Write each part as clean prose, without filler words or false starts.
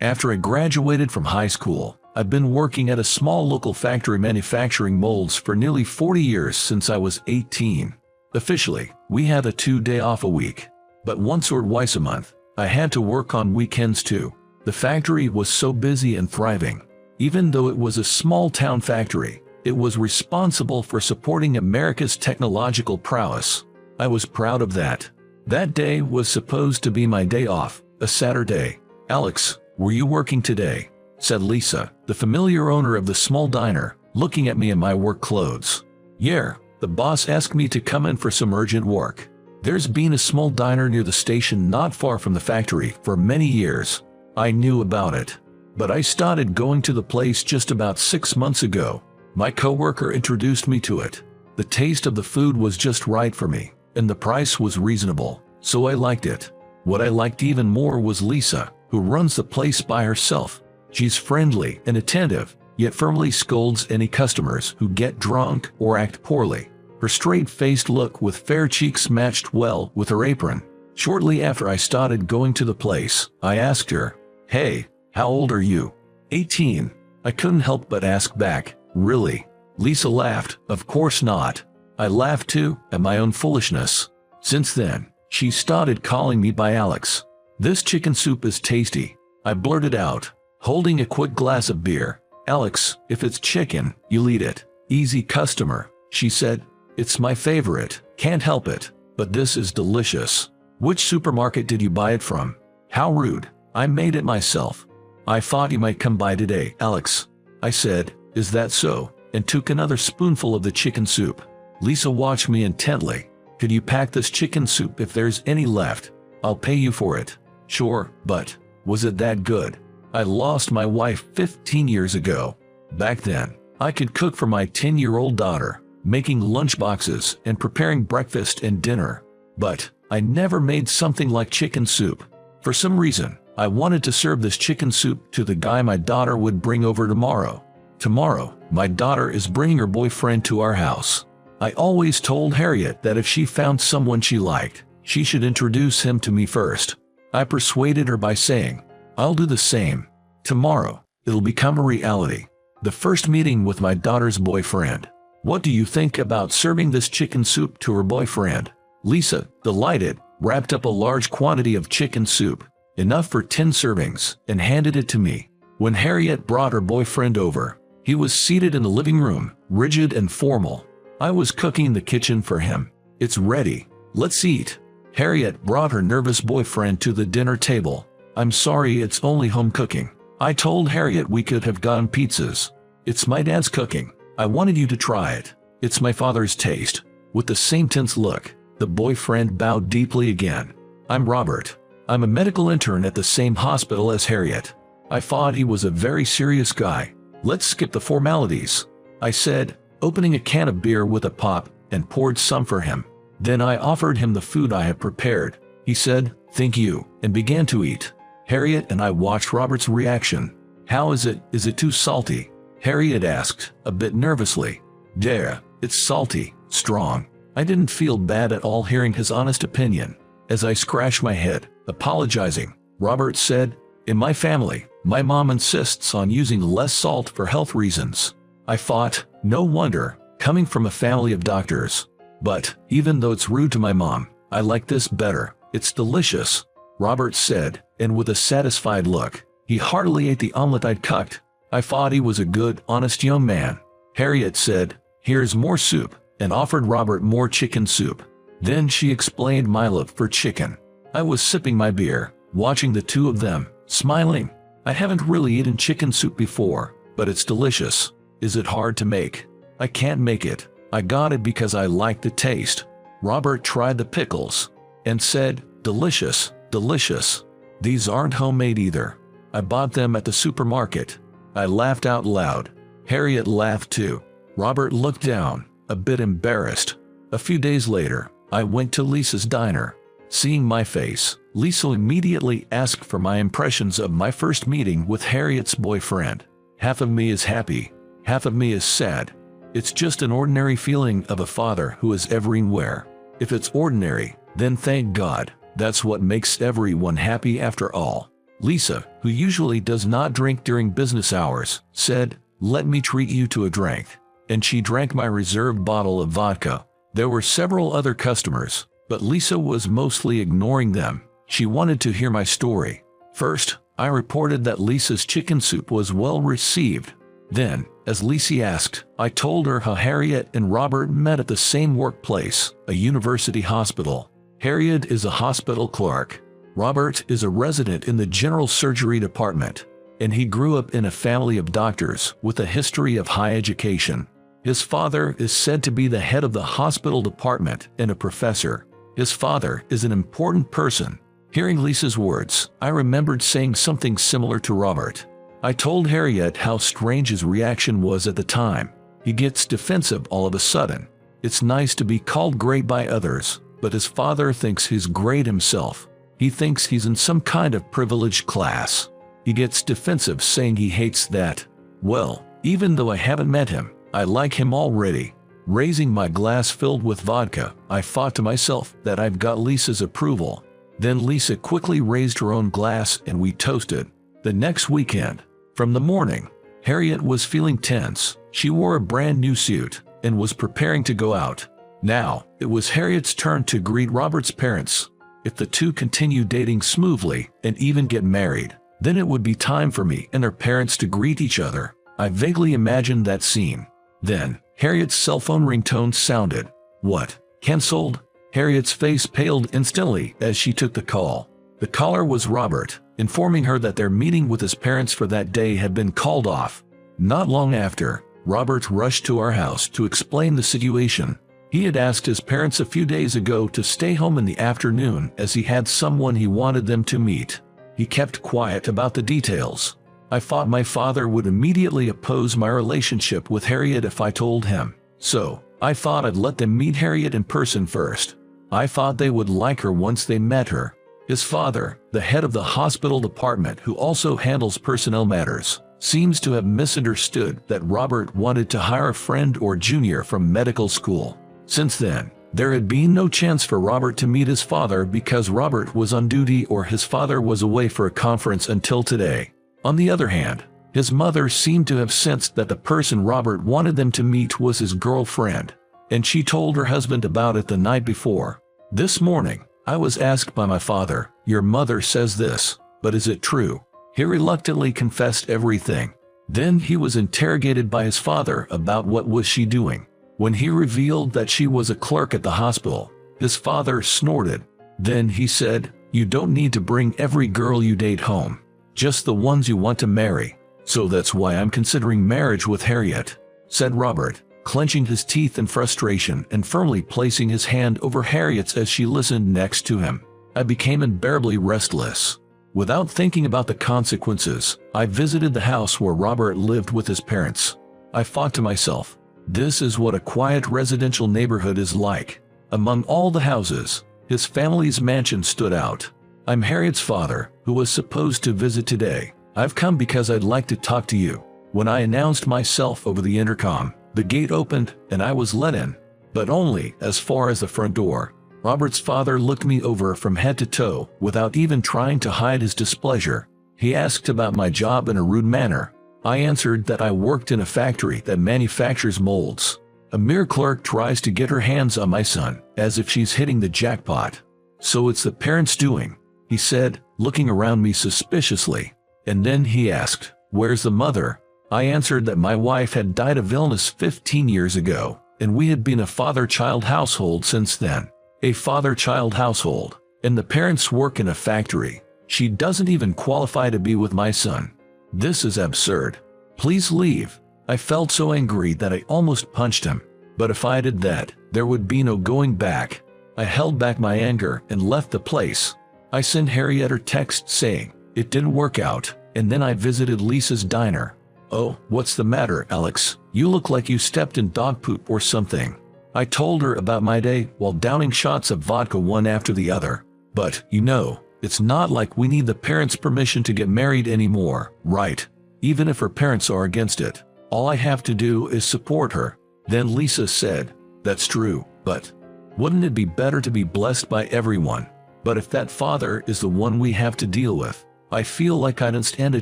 After I graduated from high school, I've been working at a small local factory manufacturing molds for nearly 40 years since I was 18. Officially, we had a 2-day off a week, but once or twice a month, I had to work on weekends too. The factory was so busy and thriving. Even though it was a small-town factory, it was responsible for supporting America's technological prowess. I was proud of that. That day was supposed to be my day off, a Saturday. "Alex, were you working today?" said Lisa, the familiar owner of the small diner, looking at me in my work clothes. "Yeah, the boss asked me to come in for some urgent work. There's been a small diner near the station not far from the factory for many years. I knew about it, but I started going to the place just about 6 months ago. My coworker introduced me to it. The taste of the food was just right for me, and the price was reasonable, so I liked it. What I liked even more was Lisa, who runs the place by herself. She's friendly and attentive, yet firmly scolds any customers who get drunk or act poorly. Her straight-faced look with fair cheeks matched well with her apron. Shortly after I started going to the place, I asked her, "Hey, how old are you?" 18. I couldn't help but ask back, "Really?" Lisa laughed. "Of course not." I laughed too, at my own foolishness. Since then, she started calling me by Alex. "This chicken soup is tasty," I blurted out, holding a quick glass of beer. "Alex, if it's chicken, you'll eat it." "Easy customer," she said. "It's my favorite, can't help it, but this is delicious." "Which supermarket did you buy it from?" "How rude, I made it myself." "I thought you might come by today, Alex." I said, "Is that so?" and took another spoonful of the chicken soup. Lisa watched me intently. "Could you pack this chicken soup if there's any left? I'll pay you for it." "Sure, but was it that good?" I lost my wife 15 years ago. Back then, I could cook for my 10-year-old daughter, making lunchboxes and preparing breakfast and dinner. But I never made something like chicken soup. For some reason, I wanted to serve this chicken soup to the guy my daughter would bring over tomorrow. Tomorrow, my daughter is bringing her boyfriend to our house. I always told Harriet that if she found someone she liked, she should introduce him to me first. I persuaded her by saying, "I'll do the same. Tomorrow, it'll become a reality." The first meeting with my daughter's boyfriend. "What do you think about serving this chicken soup to her boyfriend?" Lisa, delighted, wrapped up a large quantity of chicken soup, enough for 10 servings, and handed it to me. When Harriet brought her boyfriend over, he was seated in the living room, rigid and formal. I was cooking in the kitchen for him. "It's ready. Let's eat." Harriet brought her nervous boyfriend to the dinner table. "I'm sorry, it's only home cooking." I told Harriet we could have gotten pizzas. "It's my dad's cooking. I wanted you to try it. It's my father's taste." With the same tense look, the boyfriend bowed deeply again. "I'm Robert. I'm a medical intern at the same hospital as Harriet." I thought he was a very serious guy. "Let's skip the formalities," I said, opening a can of beer with a pop, and poured some for him. Then I offered him the food I had prepared. He said, "Thank you," and began to eat. Harriet and I watched Robert's reaction. "How is it? Is it too salty?" Harriet asked, a bit nervously. "Yeah, it's salty, strong." I didn't feel bad at all hearing his honest opinion. As I scratched my head, apologizing, Robert said, "In my family, my mom insists on using less salt for health reasons." I thought, no wonder, coming from a family of doctors. But, even though it's rude to my mom, I like this better. "It's delicious," Robert said, and with a satisfied look, he heartily ate the omelet I'd cooked. I thought he was a good, honest young man. Harriet said, "Here's more soup," and offered Robert more chicken soup. Then she explained my love for chicken. I was sipping my beer, watching the two of them, smiling. I haven't really eaten chicken soup before, but it's delicious. Is it hard to make? I can't make it. I got it because I liked the taste. Robert tried the pickles and said, "Delicious, delicious." These aren't homemade either. I bought them at the supermarket. I laughed out loud. Harriet laughed too. Robert looked down, a bit embarrassed. A few days later, I went to Lisa's diner. Seeing my face, Lisa immediately asked for my impressions of my first meeting with Harriet's boyfriend. Half of me is happy, half of me is sad. It's just an ordinary feeling of a father who is everywhere. If it's ordinary, then thank God. That's what makes everyone happy after all. Lisa, who usually does not drink during business hours, said, "Let me treat you to a drink." And she drank my reserved bottle of vodka. There were several other customers, but Lisa was mostly ignoring them. She wanted to hear my story. First, I reported that Lisa's chicken soup was well received. Then, as Lisa asked, I told her how Harriet and Robert met at the same workplace, a university hospital. Harriet is a hospital clerk. Robert is a resident in the general surgery department, and he grew up in a family of doctors with a history of high education. His father is said to be the head of the hospital department and a professor. His father is an important person. Hearing Lisa's words, I remembered saying something similar to Robert. I told Harriet how strange his reaction was at the time. He gets defensive all of a sudden. It's nice to be called great by others, but his father thinks he's great himself. He thinks he's in some kind of privileged class. He gets defensive, saying he hates that. Well, even though I haven't met him, I like him already. Raising my glass filled with vodka, I thought to myself that I've got Lisa's approval. Then Lisa quickly raised her own glass and we toasted. The next weekend, from the morning, Harriet was feeling tense. She wore a brand new suit and was preparing to go out. Now, it was Harriet's turn to greet Robert's parents. If the two continue dating smoothly and even get married, then it would be time for me and their parents to greet each other. I vaguely imagined that scene. Then, Harriet's cell phone ringtone sounded. What? Cancelled? Harriet's face paled instantly as she took the call. The caller was Robert, informing her that their meeting with his parents for that day had been called off. Not long after, Robert rushed to our house to explain the situation. He had asked his parents a few days ago to stay home in the afternoon as he had someone he wanted them to meet. He kept quiet about the details. I thought my father would immediately oppose my relationship with Harriet if I told him. So, I thought I'd let them meet Harriet in person first. I thought they would like her once they met her. His father, the head of the hospital department who also handles personnel matters, seems to have misunderstood that Robert wanted to hire a friend or junior from medical school. Since then, there had been no chance for Robert to meet his father because Robert was on duty or his father was away for a conference until today. On the other hand, his mother seemed to have sensed that the person Robert wanted them to meet was his girlfriend, and she told her husband about it the night before. This morning, I was asked by my father, "Your mother says this, but is it true?" He reluctantly confessed everything. Then he was interrogated by his father about what was she doing. When he revealed that she was a clerk at the hospital, his father snorted. Then he said, "You don't need to bring every girl you date home, just the ones you want to marry. So that's why I'm considering marriage with Harriet," said Robert, clenching his teeth in frustration and firmly placing his hand over Harriet's as she listened next to him. I became unbearably restless. Without thinking about the consequences, I visited the house where Robert lived with his parents. I thought to myself, this is what a quiet residential neighborhood is like. Among all the houses, his family's mansion stood out. "I'm Harriet's father, who was supposed to visit today. I've come because I'd like to talk to you." When I announced myself over the intercom, the gate opened and I was let in, but only as far as the front door. Robert's father looked me over from head to toe without even trying to hide his displeasure. He asked about my job in a rude manner. I answered that I worked in a factory that manufactures molds. A mere clerk tries to get her hands on my son, as if she's hitting the jackpot. "So it's the parents' doing," he said, looking around me suspiciously. And then he asked, "Where's the mother?" I answered that my wife had died of illness 15 years ago, and we had been a father-child household since then. A father-child household, and the parents work in a factory. She doesn't even qualify to be with my son. This is absurd. Please leave. I felt so angry that I almost punched him. But if I did that, there would be no going back. I held back my anger and left the place. I sent Harriet a text saying, "It didn't work out," and then I visited Lisa's diner. "Oh, what's the matter, Alex? You look like you stepped in dog poop or something." I told her about my day while downing shots of vodka one after the other. "But, you know, it's not like we need the parents' permission to get married anymore, right? Even if her parents are against it, all I have to do is support her." Then Lisa said, "That's true, but wouldn't it be better to be blessed by everyone? But if that father is the one we have to deal with, I feel like I don't stand a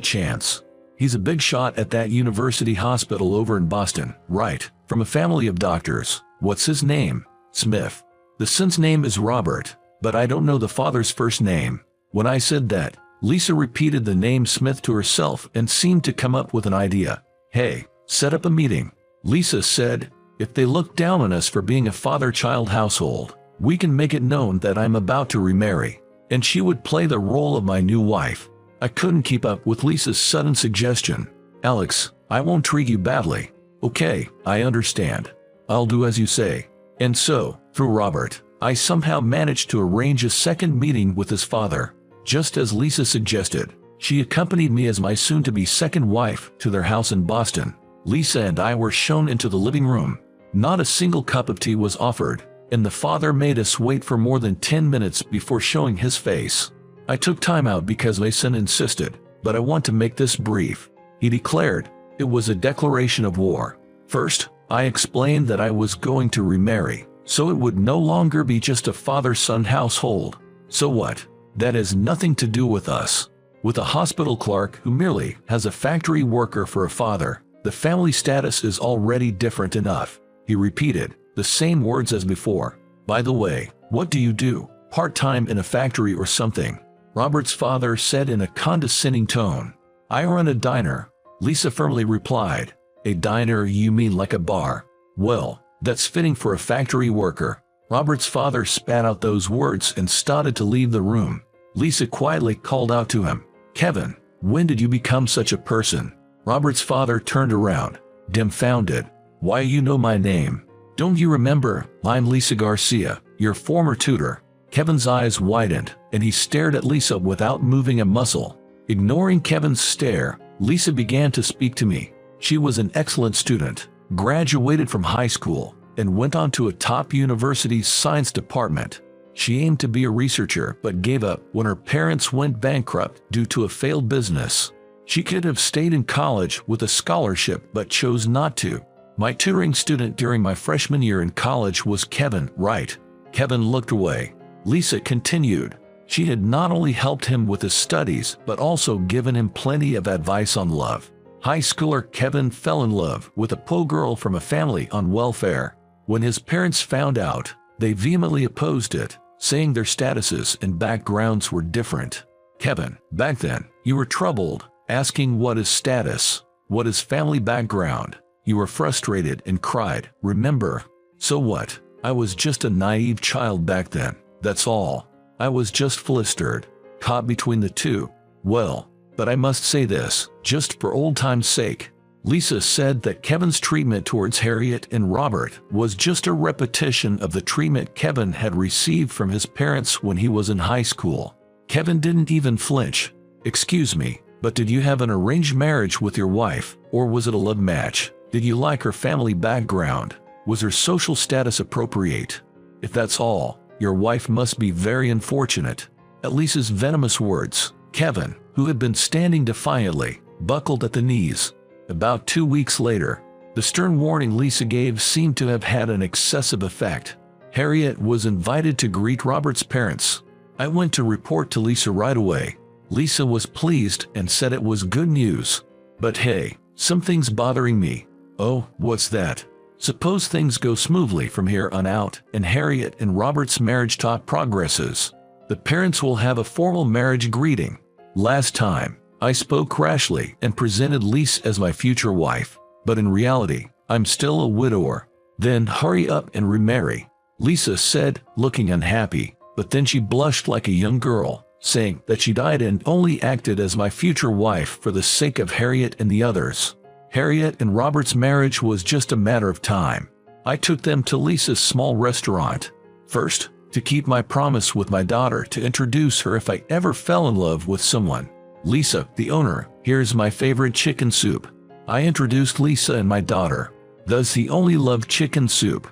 chance. He's a big shot at that university hospital over in Boston, right? From a family of doctors. What's his name? Smith. The son's name is Robert, but I don't know the father's first name. When I said that, Lisa repeated the name Smith to herself and seemed to come up with an idea. Hey, set up a meeting. Lisa said, if they look down on us for being a father-child household, we can make it known that I'm about to remarry, and she would play the role of my new wife. I couldn't keep up with Lisa's sudden suggestion. Alex, I won't treat you badly. Okay, I understand. I'll do as you say. And so, through Robert, I somehow managed to arrange a second meeting with his father. Just as Lisa suggested, she accompanied me as my soon-to-be second wife to their house in Boston. Lisa and I were shown into the living room. Not a single cup of tea was offered, and the father made us wait for more than 10 minutes before showing his face. I took time out because my son insisted, but I want to make this brief. He declared it was a declaration of war. First, I explained that I was going to remarry, so it would no longer be just a father-son household. So what? That has nothing to do with us. With a hospital clerk who merely has a factory worker for a father, the family status is already different enough. He repeated the same words as before. By the way, what do you do? Part-time in a factory or something? Robert's father said in a condescending tone. I run a diner. Lisa firmly replied. A diner, you mean like a bar? Well, that's fitting for a factory worker. Robert's father spat out those words and started to leave the room. Lisa quietly called out to him. Kevin, when did you become such a person? Robert's father turned around, dumbfounded. Why, you know my name. Don't you remember? I'm Lisa Garcia, your former tutor. Kevin's eyes widened, and he stared at Lisa without moving a muscle. Ignoring Kevin's stare, Lisa began to speak to me. She was an excellent student, graduated from high school, and went on to a top university's science department. She aimed to be a researcher but gave up when her parents went bankrupt due to a failed business. She could have stayed in college with a scholarship but chose not to. My tutoring student during my freshman year in college was Kevin, right? Kevin looked away. Lisa continued. She had not only helped him with his studies but also given him plenty of advice on love. High schooler Kevin fell in love with a poor girl from a family on welfare. When his parents found out, they vehemently opposed it, saying their statuses and backgrounds were different. Kevin, back then, you were troubled, asking what is status, what is family background. You were frustrated and cried, remember? So what? I was just a naive child back then, that's all. I was just flustered, caught between the two. Well, but I must say this, just for old time's sake. Lisa said that Kevin's treatment towards Harriet and Robert was just a repetition of the treatment Kevin had received from his parents when he was in high school. Kevin didn't even flinch. Excuse me, but did you have an arranged marriage with your wife, or was it a love match? Did you like her family background? Was her social status appropriate? If that's all, your wife must be very unfortunate. At Lisa's venomous words, Kevin, who had been standing defiantly, buckled at the knees. About 2 weeks later, the stern warning Lisa gave seemed to have had an excessive effect. Harriet was invited to greet Robert's parents. I went to report to Lisa right away. Lisa was pleased and said it was good news. But hey, something's bothering me. Oh, what's that? Suppose things go smoothly from here on out and Harriet and Robert's marriage talk progresses. The parents will have a formal marriage greeting. Last time, I spoke rashly and presented Lisa as my future wife, but in reality, I'm still a widower. Then hurry up and remarry, Lisa said, looking unhappy, but then she blushed like a young girl, saying that she died and only acted as my future wife for the sake of Harriet and the others. Harriet and Robert's marriage was just a matter of time. I took them to Lisa's small restaurant. First, to keep my promise with my daughter to introduce her if I ever fell in love with someone. Lisa, the owner, here's my favorite chicken soup. I introduced Lisa and my daughter. Does he only love chicken soup?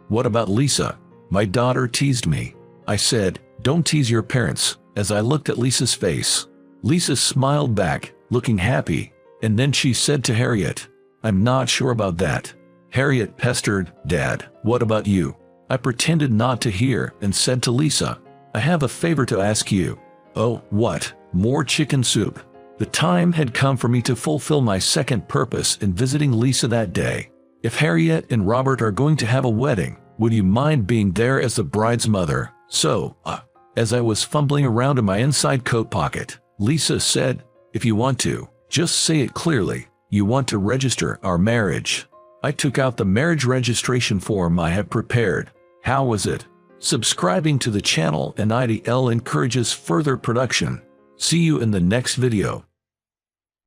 What about Lisa? My daughter teased me. I said, don't tease your parents, as I looked at Lisa's face. Lisa smiled back, looking happy, and then she said to Harriet, I'm not sure about that. Harriet pestered, Dad, what about you? I pretended not to hear and said to Lisa, I have a favor to ask you. Oh, what? more chicken soup. The time had come for me to fulfill my second purpose in visiting Lisa that day. If Harriet and Robert are going to have a wedding, would you mind being there as the bride's mother? So, as I was fumbling around in my inside coat pocket, Lisa said, if you want to, just say it clearly. You want to register our marriage. I took out the marriage registration form I had prepared. How was it? Subscribing to the channel and IDL encourages further production. See you in the next video.